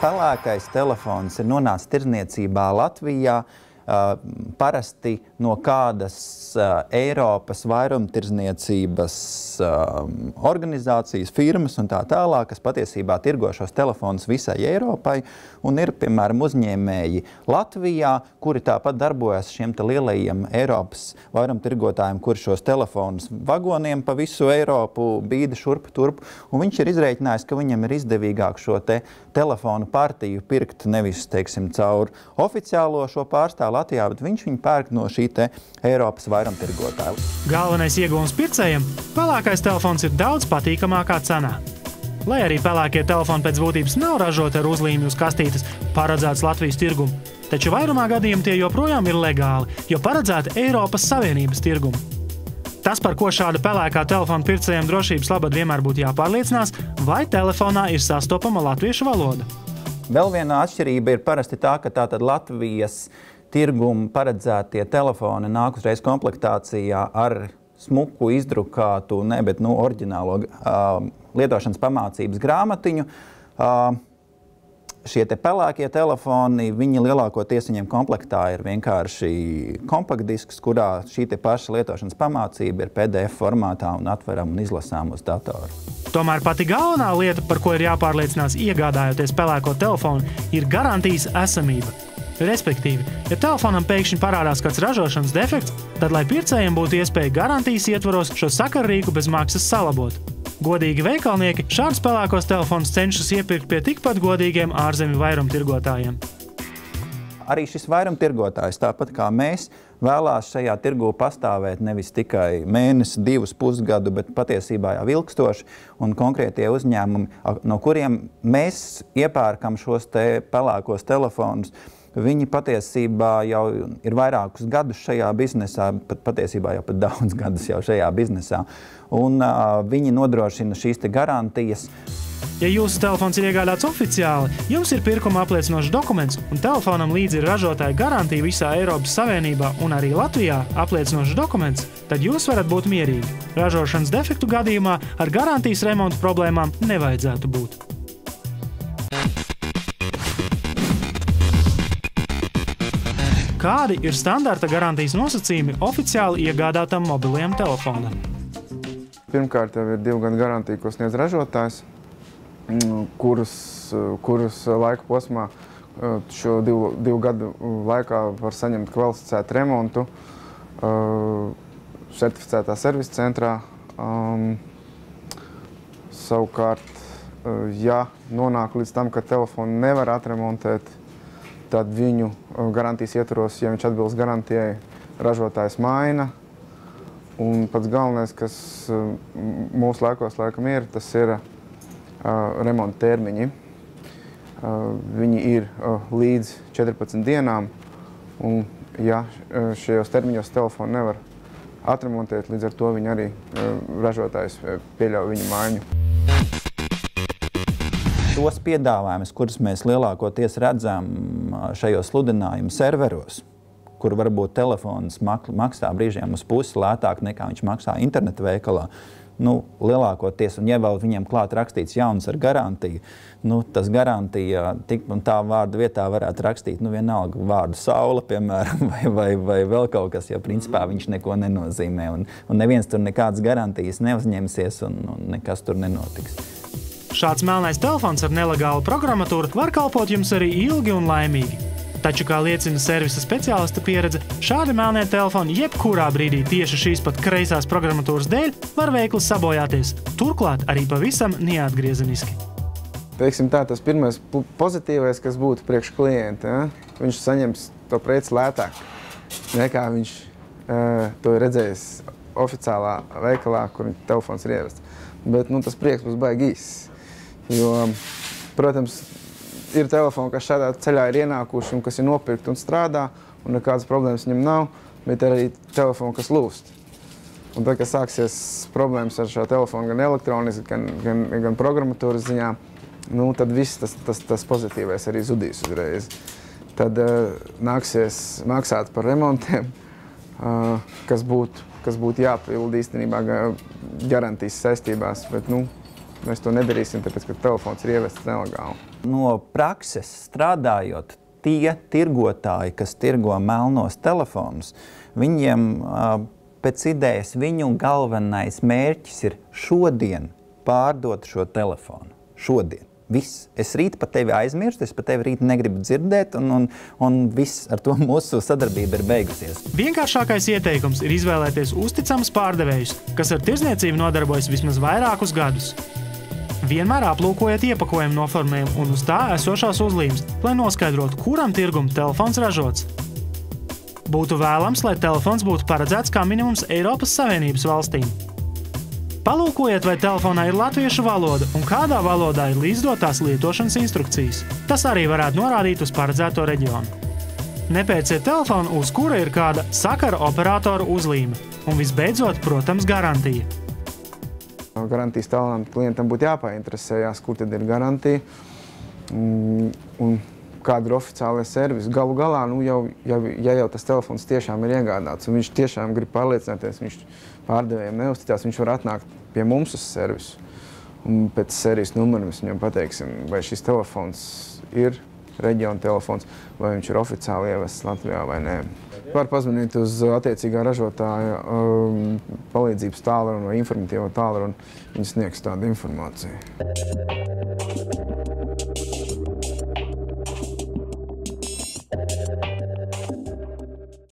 pelēkais telefons ir nonācis tirdzniecībā Latvijā parasti no kādas Eiropas vairumtirdzniecības organizācijas, firmas un tā tālāk, kas patiesībā tirgo šos telefonus visai Eiropai, un ir, piemēram, uzņēmēji Latvijā, kuri tāpat darbojas šiem te lielajiem Eiropas vairumtirgotājiem, kuri šos telefonus vagoniem pa visu Eiropu bīda šurpu turpu, un viņš ir izreikinājis, ka viņam ir izdevīgāk šo te telefonu partiju pirkt nevis, teiksim, caur oficiālo šo pārstāvu Latvijā, bet viņš viņu pērk no šī te Eiropas vairumtirgotāja. Galvenais ieguvums pircējiem – pelēkais telefons ir daudz patīkamākā cenā. Lai arī pelēkie telefoni pēc būtības nav ražoti ar uzlīmi uz kastītes paredzēts Latvijas tirgumu, taču vairumā gadījumu tie joprojām ir legāli, jo paredzēti Eiropas Savienības tirgumu. Tas, par ko šāda pelēkā telefona pircējiem drošības labad vienmēr būtu jāpārliecinās, vai telefonā ir sastopama latviešu valoda. Vēl viena atšķirība ir parasti tā, ka tātad Latvijas tirgumu paredzētie telefoni nāk uzreiz komplektācijā ar smuku izdrukātu, oriģinālo lietošanas pamācības grāmatiņu. Šie te pelēkie telefoni, viņi lielākoties viņiem komplektā ir vienkārši kompaktdisks, kurā šī te paša lietošanas pamācība ir PDF formātā un atveram un izlasām uz datoru. Tomēr pati galvenā lieta, par ko ir jāpārliecinās iegādājoties pelēko telefonu, ir garantijas esamība. Respektīvi, ja telefonam pēkšņi parādās kāds ražošanas defekts, tad, lai pircējiem būtu iespēja garantijas ietvaros šo sakarrīku bez maksas salabot. Godīgi veikalnieki šādus pelēkos telefonus cenšas iepirkt pie tikpat godīgiem ārzemju vairumtirgotājiem. Arī šis vairumtirgotājs, tāpat kā mēs, vēlās šajā tirgū pastāvēt nevis tikai mēnesi, 2 pusgadu, bet patiesībā jau ilgstoši, un konkrētie uzņēmumi, no kuriem mēs iepērkam šos te pelēkos telefonus, viņi patiesībā jau ir vairākus gadus šajā biznesā, patiesībā jau pat daudz gadus jau šajā biznesā, un viņi nodrošina šīs te garantijas. Ja jūsu telefons ir iegādāts oficiāli, jums ir pirkuma apliecinošs dokuments un telefonam līdzi ir ražotāja garantija visā Eiropas Savienībā un arī Latvijā apliecinošs dokuments, tad jūs varat būt mierīgi. Ražošanas defektu gadījumā ar garantijas remontu problēmām nevajadzētu būt. Kādi ir standarta garantijas nosacījumi oficiāli iegādātam mobilajam telefonam? Pirmkārt, jau ir 2 gadu garantija, ko sniedz ražotājs, kuras laika posmā šo 2 gadu laikā var saņemt kvalificētu remontu certificētā servisa centrā. Savukārt, ja nonāk līdz tam, ka telefonu nevar atremontēt, tad viņu garantijas ietvaros, ja viņš atbilst garantijai, ražotājs maina. Un pats galvenais, kas mūsu laikos laikam ir, tas ir remonta termiņi. Viņi ir līdz 14 dienām, un ja šajos termiņos telefonu nevar atremontēt, līdz ar to viņi arī ražotājs pieļauj viņu maiņu. Tos piedāvājumus, kurus mēs lielākoties redzam šajos sludinājumu serveros, kur varbūt telefons maksā brīžiem uz pusi lētāk nekā viņš maksā internetu veikalā, lielākoties, un ja vēl viņiem klāt rakstīts jauns ar garantiju, tas garantija tik un tā vārdu vietā varētu rakstīt, vienalga vārdu saule, piemēram, vai vēl kaut kas, jo principā viņš neko nenozīmē, un neviens tur nekādas garantijas neuzņemsies, un nekas tur nenotiks. Šāds melnais telefons ar nelegālu programmatūru var kalpot jums arī ilgi un laimīgi. Taču, kā liecina servisa speciālista pieredze, šādi melnie telefoni jebkurā brīdī tieši šīs pat kreisās programmatūras dēļ var veikli sabojāties, turklāt arī pavisam neatgriezeniski. Teiksim tā, tas pirmais pozitīvais, kas būtu priekš klienta, viņš saņems to preci lētāk, nekā viņš to ir redzējis oficiālā veikalā, kur telefons ir ievests. Bet tas prieks būs baigi īss. Jo, protams, ir telefoni, kas šādā ceļā ir ienākuši un kas ir nopirkti un strādā, un nekādas problēmas viņam nav, bet arī telefoni, kas lūst. Un tad, kad sāksies problēmas ar šo telefonu gan elektroniski, gan programmatūras ziņā, tad viss tas pozitīvais arī zudīs uzreiz. Tad nāksies maksāt par remontiem, kas būtu jāpild īstenībā garantijas saistībās, bet Mēs to nedarīsim, tāpēc, ka telefons ir ievests nelegāli. No prakses strādājot, tie tirgotāji, kas tirgo melnos telefonus, viņiem pēc idejas viņu galvenais mērķis ir šodien pārdot šo telefonu. Šodien. Viss. Es rīt par tevi aizmirstu, es par tevi rīt negribu dzirdēt, un viss ar to mūsu sadarbība ir beigusies. Vienkāršākais ieteikums ir izvēlēties uzticamus pārdevējus, kas ar tirdzniecību nodarbojas vismaz vairākus gadus. Vienmēr aplūkojiet iepakojumu noformējumu un uz tā esošās uzlīmes, lai noskaidrotu, kuram tirgum telefons ražots. Būtu vēlams, lai telefons būtu paredzēts kā minimums Eiropas Savienības valstīm. Palūkojiet, vai telefonā ir latviešu valoda un kādā valodā ir līdzdotās lietošanas instrukcijas. Tas arī varētu norādīt uz paredzēto reģionu. Nepērciet telefonu, uz kura ir kāda sakara operatora uzlīme. Un visbeidzot, protams, garantija. Garantijas tālāk klientam būtu jāpainteresējās, kur tad ir garantija un kāda ir oficiālajā servisa. Galu galā, ja jau tas telefons tiešām ir iegādāts un viņš tiešām grib pārliecināties, viņš pārdevējiem neuzticās, viņš var atnākt pie mums uz servisu. Un pēc serijas numura mēs viņam pateiksim, vai šis telefons ir reģiona telefons, vai viņš ir oficiāli ievests Latvijā vai nē. Var pazvanīt uz attiecīgā ražotāja palīdzības tālruni vai informatīvo tālruni, viņi sniegs tādu informāciju.